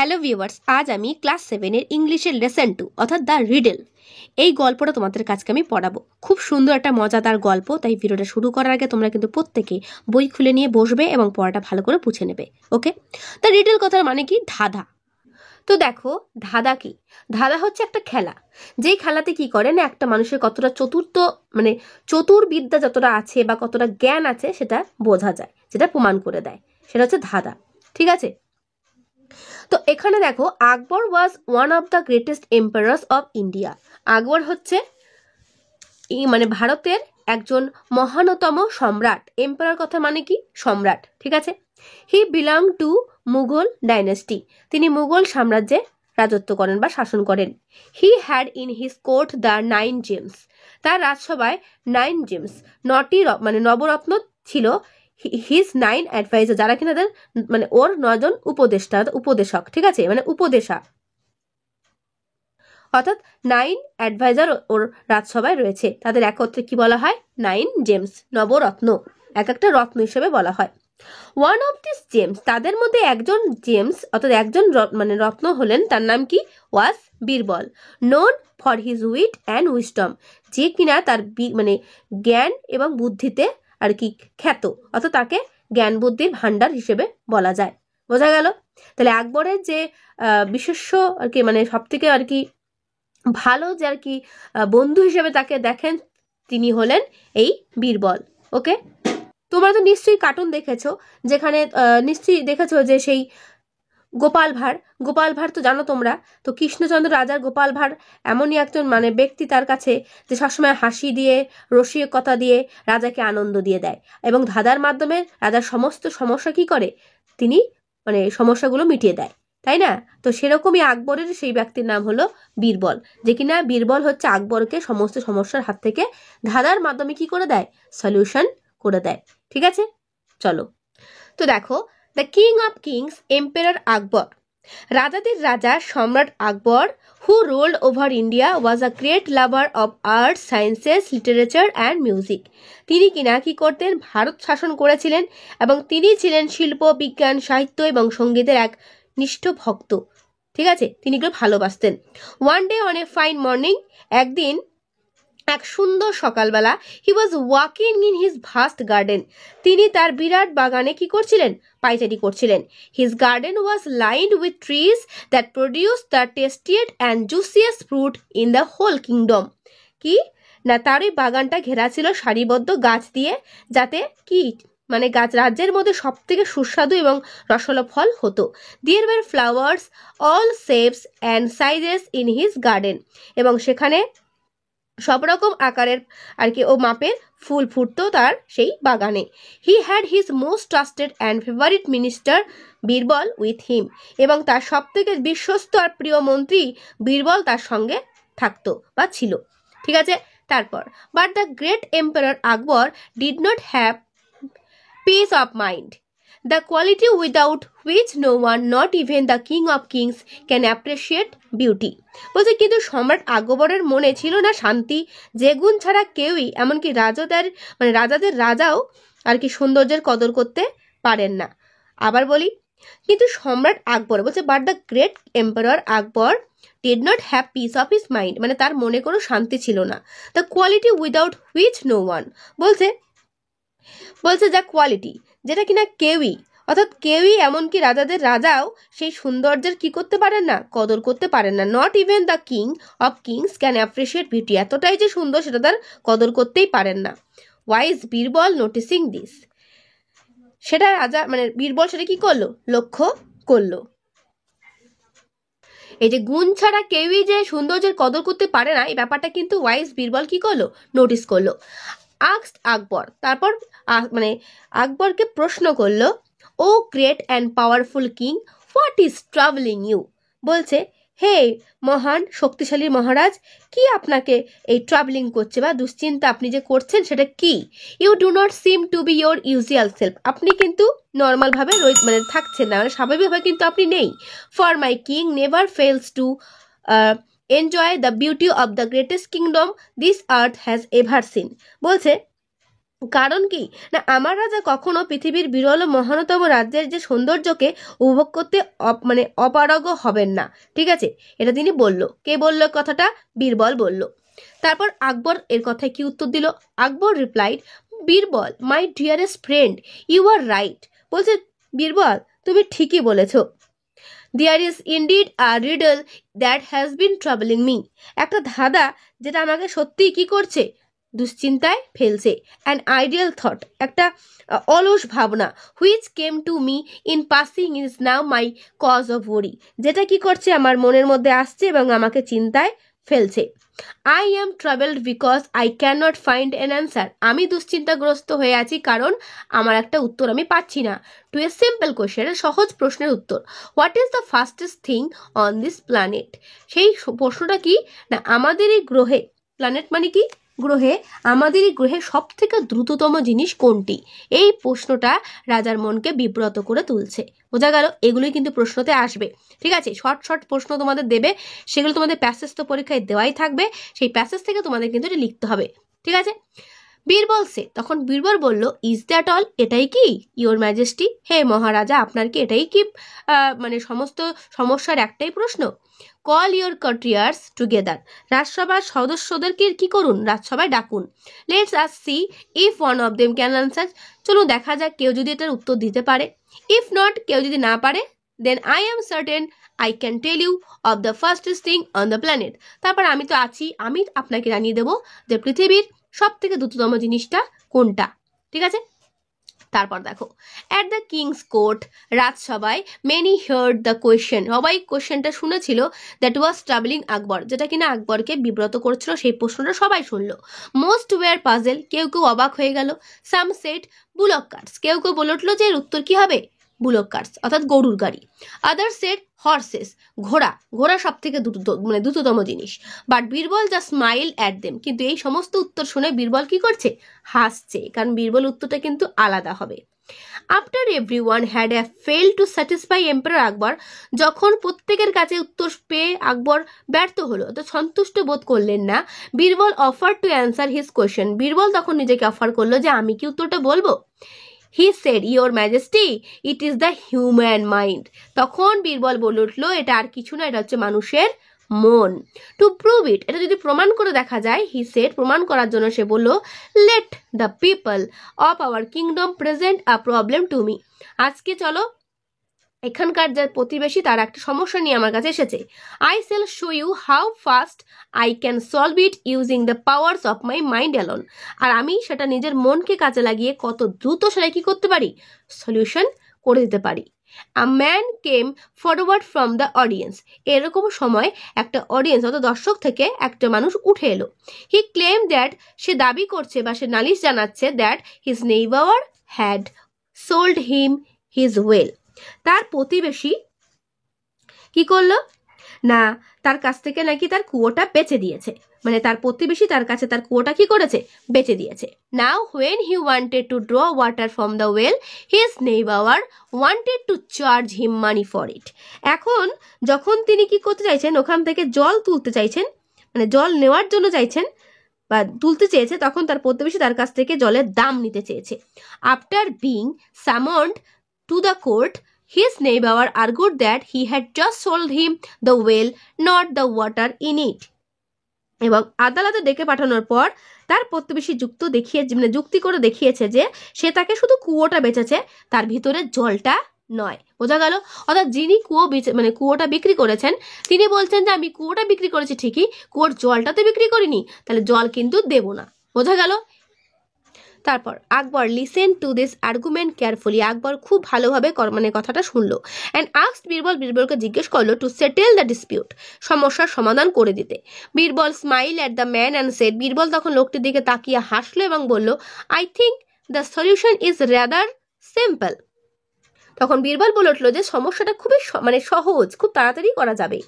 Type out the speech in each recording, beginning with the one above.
Hello viewers, আজ আমি class 7-এর ইংলিশের লেসন 2 অর্থাৎ দ্য রিডল এই গল্পটা তোমাদের কাছকে আমি পড়াবো। খুব সুন্দর একটা মজাদার গল্প, তাই ভিডিওটা শুরু করার আগে তোমরা কিন্তু প্রত্যেকে বই খুলে নিয়ে বসবে এবং পড়াটা ভালো করে বুঝে নেবে। ওকে, দ্য রিডল কথার মানে কি? ধাঁধা। তো দেখো, ধাঁধা কি? ধাঁধা হচ্ছে একটা খেলা, যেই খেলাতে কি করে না, একটা মানুষের কতটা চতুর্বিদ্যা যতটা আছে বা কতটা জ্ঞান আছে সেটা বোঝা যায়, যেটা প্রমাণ করে দেয়, সেটা হচ্ছে ধাঁধা। ঠিক আছে, তো এখানে দেখো, Akbar was one of the greatest emperors of India. Akbar হচ্ছে মানে ভারতের একজন মহানতম সম্রাট। এম্পারার কথা মানে কি? সম্রাট। ঠিক আছে, হি বিলং টু মুঘল ডাইনেস্টি। তিনি মুঘল সাম্রাজ্যে রাজত্ব করেন বা শাসন করেন। He had in his court the 9 James. তার রাজসভায় 9 জেমস, 9টি মানে নবরত্ন ছিল। হিজ 9 অ্যাডভাইজার, যারা কিনা মানে ওর 9 জন উপদেষ্টা, উপদেশক। ঠিক আছে, মানে উপদেশা, অর্থাৎ 9 অ্যাডভাইজার ওর রাজসভায় রয়েছে। তাদের একত্রে কি বলা হয়? 9 জেমস, নবরত্ন, এক একটা রত্ন হিসেবে বলা হয়। ওয়ান অফ দিস জেমস, তাদের মধ্যে একজন জেমস অর্থাৎ একজন মানে রত্ন হলেন, তার নাম কি? Was Birbal, known for his wit and wisdom, যে কিনা তার মানে জ্ঞান এবং বুদ্ধিতে আর কি খ্যাত, অর্থাৎ তাকে জ্ঞান বুদ্ধির ভান্ডার হিসেবে বলা যায়। বোঝা গেল? তাহলে আকবরের যে বিশেষ্য আর কি, মানে সব থেকে আর কি ভালো যে আর কি বন্ধু হিসেবে তাকে দেখেন, তিনি হলেন এই বীরবল। ওকে, তোমরা তো নিশ্চয়ই কার্টুন দেখেছো, যেখানে নিশ্চয়ই দেখেছো যে সেই গোপাল ভাঁড় তো জানো তোমরা। তো কৃষ্ণচন্দ্র রাজার গোপাল ভাঁড় এমনই একজন মানে ব্যক্তি তার কাছে, যে সবসময় হাসি দিয়ে, রসিকতা দিয়ে রাজাকে আনন্দ দিয়ে দেয়, এবং ধাঁধার মাধ্যমে রাজার সমস্ত সমস্যা কি করে, তিনি মানে সমস্যাগুলো মিটিয়ে দেয়, তাই না? তো সেরকমই আকবরের সেই ব্যক্তির নাম হলো বীরবল, যে কিনা বীরবল হচ্ছে আকবরকে সমস্ত সমস্যার হাত থেকে ধাঁধার মাধ্যমে কি করে দেয়? সলিউশন করে দেয়। ঠিক আছে, চলো। তো দেখো, the king of kings emperor Akbar, রাজাদের রাজা সম্রাট Akbar, who ruled over India, was a great lover of art, sciences, literature and music. তিনি কিনা কি করতেন? ভারত শাসন করেছিলেন, এবং তিনি ছিলেন শিল্প, বিজ্ঞান, সাহিত্য এবং সঙ্গীতের এক নিষ্ঠ ভক্ত। ঠিক আছে, তিনি এগুলো ভালোবাসতেন। One day on a fine morning, একদিন এক সুন্দর সকালবেলা, he was walking in his vast garden, তিনি তার বিরাট বাগানে কি করছিলেন? পায়চারি করছিলেন। His garden was lined with trees that produce the tastiest and juiciest fruit in the whole kingdom. কি না, তার ওই বাগানটা ঘেরা ছিল সারিবদ্ধ গাছ দিয়ে, যাতে কি মানে গাছ রাজ্যের মধ্যে সব থেকে সুস্বাদু এবং রসালো ফল হতো। There were flowers all shapes and sizes in his garden, এবং সেখানে সব রকম আকারের আর কি ও মাপের ফুল ফুটতো তার সেই বাগানে। He had his most trusted and favourite minister Birbal with him, এবং তার সব থেকে বিশ্বস্ত আর প্রিয় মন্ত্রী বীরবল তার সঙ্গে থাকতো বা ছিল। ঠিক আছে, তারপর, but the great emperor Akbar did not have peace of mind, the quality without which no one, not even the king of kings, can appreciate beauty. বলছে, কিন্তু সম্রাট আকবরের মনে ছিল না শান্তি, যে গুণ ছাড়া কেউই, এমনকি রাজাদের রাজাও আর কি সৌন্দর্যের কদর করতে পারেন না। আবার বলি, কিন্তু সম্রাট আকবর বলছে, but the great emperor Akbar did not have peace of his mind, মানে তার মনে কোনো শান্তি ছিল না। The quality without which no one, বলছে যা কোয়ালিটি, যেটা কিনা কেউই, অর্থাৎ কেউই, এমনকি রাজাদের রাজাও সেই সৌন্দর্যের কি করতে পারেন না? কদর করতে পারেন না। Not even the king of kings can appreciate beauty, এতটাই যে সুন্দর সেটা তার কদর করতেই পারেন না। ওয়াইজ বীরবল নোটিসিং দিস, সেটা রাজা মানে বীরবল সেটা কি করলো? লক্ষ্য করলো। এই যে গুণ ছাড়া কেউই যে সৌন্দর্যের কদর করতে পারে না, এই ব্যাপারটা কিন্তু ওয়াইজ বীরবল কি করলো? নোটিস করলো। আস্কড আকবর, তারপর মানে আকবরকে প্রশ্ন করলো, O great and powerful king, what is troubling you. বলছে, হে মহান শক্তিশালী মহারাজ, কি আপনাকে এই ট্রাভেলিং করছে বা দুশ্চিন্তা আপনি যে করছেন সেটা কি? You do not seem to be your usual self, আপনি কিন্তু নর্মালভাবে মানে থাকছেন না, মানে স্বাভাবিকভাবে কিন্তু আপনি নেই। For my king never fails to enjoy the beauty of the greatest kingdom this earth has ever seen. বলছে, কারণ কি না, আমার রাজা কখনো পৃথিবীর বিরল ও মহানতম রাজ্যের যে সৌন্দর্যকে উপভোগ করতে অপারগ হবেন না। ঠিক আছে, এটা তিনি বলল। কে বলল কথাটা? বীরবল বলল। তারপর আকবর এর কথায় কি উত্তর দিল? Akbar replied, Birbal my dearest friend, you are right. বলছে বীরবল তুমি ঠিকই বলেছ। There is indeed a riddle that has been troubling me. একটা ধাঁধা যেটা আমাকে সত্যিই কি করছে, দুশ্চিন্তায় ফেলছে। অ্যান আইডিয়াল থট, একটা অলস ভাবনা। Which came to me in passing is now my cause of worry. যেটা কি করছে, আমার মনের মধ্যে আসছে এবং আমাকে চিন্তায় ফেলছে। I am travelled because I can not find an answer. আমি দুশ্চিন্তাগ্রস্ত হয়ে আছি কারণ আমার একটা উত্তর আমি পাচ্ছি না। টু এ সিম্পল কোয়েশ্চেন, সহজ প্রশ্নের উত্তর। What is the fastest thing on this planet? সেই প্রশ্নটা কি না, আমাদের এই গ্রহে, প্ল্যানেট মানে কি গ্রহে, আমাদের এই গ্রহে সব থেকে দ্রুততম জিনিস কোনটি? এই প্রশ্নটা রাজার মনকে বিব্রত করে তুলছে। বোঝা গেল? এগুলোই কিন্তু প্রশ্নতে আসবে। ঠিক আছে, শর্ট প্রশ্ন তোমাদের দেবে, সেগুলো তোমাদের প্যাসেজ তো পরীক্ষায় দেওয়াই থাকবে, সেই প্যাসেজ থেকে তোমাদের কিন্তু এটা লিখতে হবে। ঠিক আছে, বীরবল সে, তখন বীরবল বলল, ইজ দ্যাট অল? এটাই কি ইওর ম্যাজেস্টি? হে মহারাজা, আপনার কি এটাই কি মানে সমস্ত সমস্যার একটাই প্রশ্ন? Call your courtiers together. রাজসভার সদস্যদেরকে কি করুন, রাজসভায় ডাকুন। Let's us see if one of them can answer. চলুন দেখা যাক কেউ যদি এটার উত্তর দিতে পারে। ইফ নট, কেউ যদি না পারে, then I am certain I can tell you of the fastest thing on the planet. তারপর আমি তো আছি, আমি আপনাকে জানিয়ে দেবো যে পৃথিবীর সব থেকে দ্রুততম জিনিসটা কোনটা। ঠিক আছে, তারপর দেখো, অ্যাট দ্য কিংস কোর্ট, রাজসভায়, মেনি হার্ড দ্য কোয়েশ্চেন। সবাই কোয়েশ্চেনটা শুনেছিল, দ্যাট ওয়াজ ট্রাভেলিং আকবর, যেটা কিনা আকবরকে বিব্রত করছিল, সেই প্রশ্নটা সবাই শুনলো। মোস্ট ওয়ার পাজেল, কেউ কেউ অবাক হয়ে গেল। সাম সেট বুলক কার্টস, কেউ কেউ বলে উঠলো যে এর উত্তর কি হবে, বুলক কার্টস অর্থাৎ গরুর গাড়ি। আদার সেট হর্সেস, ঘোড়া, ঘোড়া সব থেকে দ্রুততম জিনিস। বাট বীরবল যা স্মাইল অ্যাট দেম, কিন্তু এই সমস্ত উত্তর শুনে বীরবল কি করছে, হাসছে, কারণ বীরবল উত্তরটা কিন্তু আলাদা হবে। After everyone had fail to satisfy emperor Akbar, যখন প্রত্যেকের কাছে উত্তর পেয়ে আকবর ব্যর্থ হলো, তো সন্তুষ্ট বোধ করলেন না, Birbal offer to answer his question. Birbal তখন নিজেকে অফার করলো যে আমি কি উত্তরটা বলবো। He said, your majesty, it is the human mind. তখন বীরবল বলে উঠলো, এটা আর কিছু না, এটা হচ্ছে মানুষের মন। টু প্রুভ ইট, এটা যদি প্রমাণ করে দেখা যায়, হি সেড, প্রমাণ করার জন্য সে বলল, let the people of our kingdom present a problem to me. আজকে চলো, এখানকার যে প্রতিবেশী তার একটা সমস্যা নিয়ে আমার কাছে এসেছে। I shall show you how fast I can solve it using the powers of my mind alone. আর আমি সেটা নিজের মনকে কাজে লাগিয়ে কত দ্রুত সেটা কি করতে পারি, সলিউশন করে দিতে পারি। A man came forward from the audience. এরকম সময় একটা অডিয়েন্স অর্থাৎ দর্শক থেকে একটা মানুষ উঠে এলো। হি ক্লেম দ্যাট, সে দাবি করছে বা সে নালিশ জানাচ্ছে, that his neighbour had sold him his well. তার প্রতিবেশী কি করলো না, তার কাছ থেকে নাকি তার কুয়োটা বেচে দিয়েছে, মানে তার প্রতিবেশী তার কাছে তার কুয়োটা কি করেছে, বেচে দিয়েছে। Now when he wanted to draw water from the well, his neighbour wanted to charge him money for it. এখন যখন তিনি কি করতে চাইছেন, ওখান থেকে জল তুলতে চাইছেন, মানে জল নেওয়ার জন্য চাইছেন বা তুলতে চেয়েছে, তখন তার প্রতিবেশী তার কাছ থেকে জলের দাম নিতে চেয়েছে। After being সামন্ড to the court, his neighbor argued that he had just sold him the well, not the water in it. এবং আদালতে ডেকে পাঠানোর পর তার প্রতিবেশী যুক্তি করে দেখিয়েছে যে সে তাকে শুধু কুয়োটা বেচেছে, তার ভিতরে জলটা নয়। বোঝা গেল? অর্থাৎ যিনি কুয়োটা বিক্রি করেছেন, তিনি বলছেন যে আমি কুয়োটা বিক্রি করেছি ঠিকই, কুয়োর জলটা তো বিক্রি করিনি, তাহলে জল কিন্তু দেব না। বোঝা গেল? তারপর Akbar listen to this argument carefully, Akbar খুব ভালোভাবে কথাটা শুনলো। অ্যান্ড আস্কড বীরবল, বীরবলকে জিজ্ঞেস করলো, টু সেটেল দ্য ডিসপিউট, সমস্যার সমাধান করে দিতে। Birbal smile at the man and said, Birbal তখন লোকটির দিকে তাকিয়ে হাসলো এবং বলল, I think the solution is rather simple. তখন বীরবল বলে উঠলো যে সমস্যাটা খুবই সহজ, খুব তাড়াতাড়ি করা যাবে।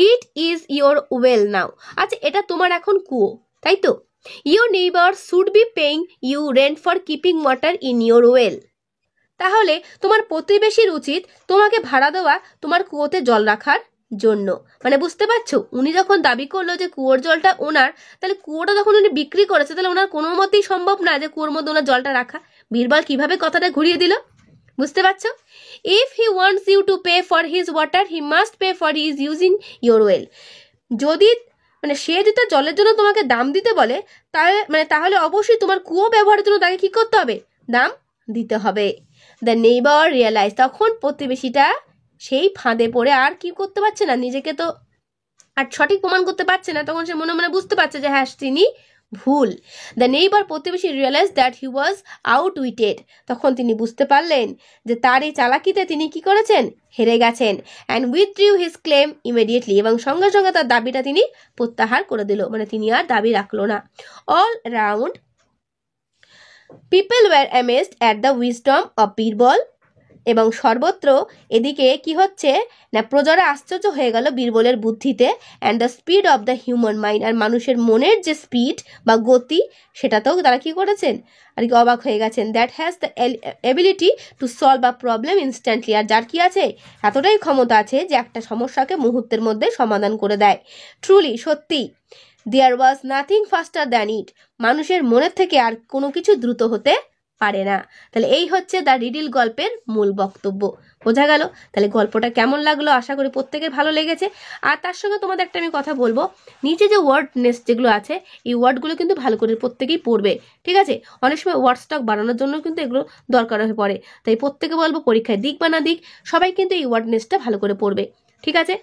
It is your well now, আচ্ছা এটা তোমার এখন কুয়ো, তাই তো? Your neighbors should be paying you rent for keeping water in your well. তাহলে তোমার প্রতিবেশীর উচিত তোমাকে ভাড়া দেওয়া তোমার কুয়োতে জল রাখার জন্য। মানে বুঝতে পারছো, উনি যখন দাবি করলো যে কুয়োর জলটা ওনার, তাহলে কুয়োটা যখন উনি বিক্রি করেছে, তাহলে ওনার কোনো মতেই সম্ভব না যে কুয়োর মধ্যে ওনার জলটা রাখা। বীরবল কিভাবে কথাটা ঘুরিয়ে দিল, বুঝতে পারছো? If he wants you to pay for his water he must pay for his using your well. যদি মানে সে যদি তার জলের জন্য তোমাকে দাম দিতে বলে, তাহলে অবশ্যই তোমার কুয়ো ব্যবহারের জন্য তাকে কি করতে হবে, দাম দিতে হবে। দ্য নেইবার রিয়েলাইজ, তখন প্রতিবেশীটা সেই ফাঁদে পড়ে আর কি করতে পারছে না, নিজেকে তো আর সঠিক প্রমাণ করতে পারছে না, তখন সে মনে মনে বুঝতে পারছে যে হ্যাঁ তিনি ভুল। দ্য নেইবার, প্রতিবেশী, রিয়েলাইজ দ্যাট হি ওয়াজ আউটউইটেড, তখন তিনি বুঝতে পারলেন যে তার এই চালাকিতে তিনি কি করেছেন, হেরে গেছেন। অ্যান্ড উইথড্রিউ হিজ ক্লেম ইমিডিয়েটলি, এবং সঙ্গে সঙ্গে তার দাবিটা তিনি প্রত্যাহার করে দিল, মানে তিনি আর দাবি রাখলো না। All round people were amazed at the wisdom of Birbal, এবং সর্বত্র এদিকে কি হচ্ছে না, প্রজারা আশ্চর্য হয়ে গেল বীরবলের বুদ্ধিতে। And the speed of the human mind, আর মানুষের মনের যে স্পিড বা গতি, সেটাতেও তারা কি করেছেন, আর কি অবাক হয়ে গেছেন। That has the ability to solve a problem instantly, আর যার কি আছে, এতটাই ক্ষমতা আছে যে একটা সমস্যাকে মুহূর্তের মধ্যে সমাধান করে দেয়। ট্রুলি, সত্যি, দেয়ার ওয়াজ নাথিং ফাস্টার দ্যান ইট, মানুষের মনের থেকে আর কোনো কিছু দ্রুত হতে পারে না। তাহলে এই হচ্ছে দ্য রিডিল গল্পের মূল বক্তব্য, বোঝা গেল? তাহলে গল্পটা কেমন লাগলো, আশা করি প্রত্যেকের ভালো লেগেছে। আর তার সঙ্গে তোমাদের একটা আমি কথা বলবো, নিচে যে ওয়ার্ড নেস্ট যেগুলো আছে, এই ওয়ার্ডগুলো কিন্তু ভালো করে প্রত্যেকেই পড়বে, ঠিক আছে? অনেক সময় ওয়ার্ড স্টক বানানোর জন্য কিন্তু এগুলো দরকার হয়ে পড়ে, তাই প্রত্যেকে বলবো পরীক্ষায় দিক বা না দিক, সবাই কিন্তু এই ওয়ার্ড নেস্টটা ভালো করে পড়বে, ঠিক আছে?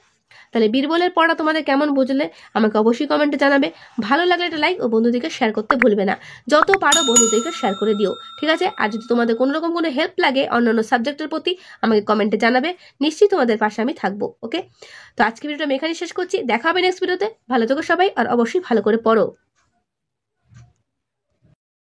তাহলে বীরবলের পড়া তোমাদের কেমন বুঝলে আমাকে অবশ্যই কমেন্টে জানাবে। ভালো লাগলে একটা লাইক ও বন্ধুদেরকে শেয়ার করতে ভুলবে না, যত পারো বন্ধুদেরকে শেয়ার করে দিও, ঠিক আছে? আর যদি তোমাদের কোনো রকম কোনো হেল্প লাগে অন্যান্য সাবজেক্টের প্রতি, আমাকে কমেন্টে জানাবে, নিশ্চয়ই তোমাদের পাশে আমি থাকবো। ওকে, তো আজকে ভিডিওটা আমি এখানেই শেষ করছি, দেখা হবে নেক্সট ভিডিওতে। ভালো থেকো সবাই, আর অবশ্যই ভালো করে পড়ো।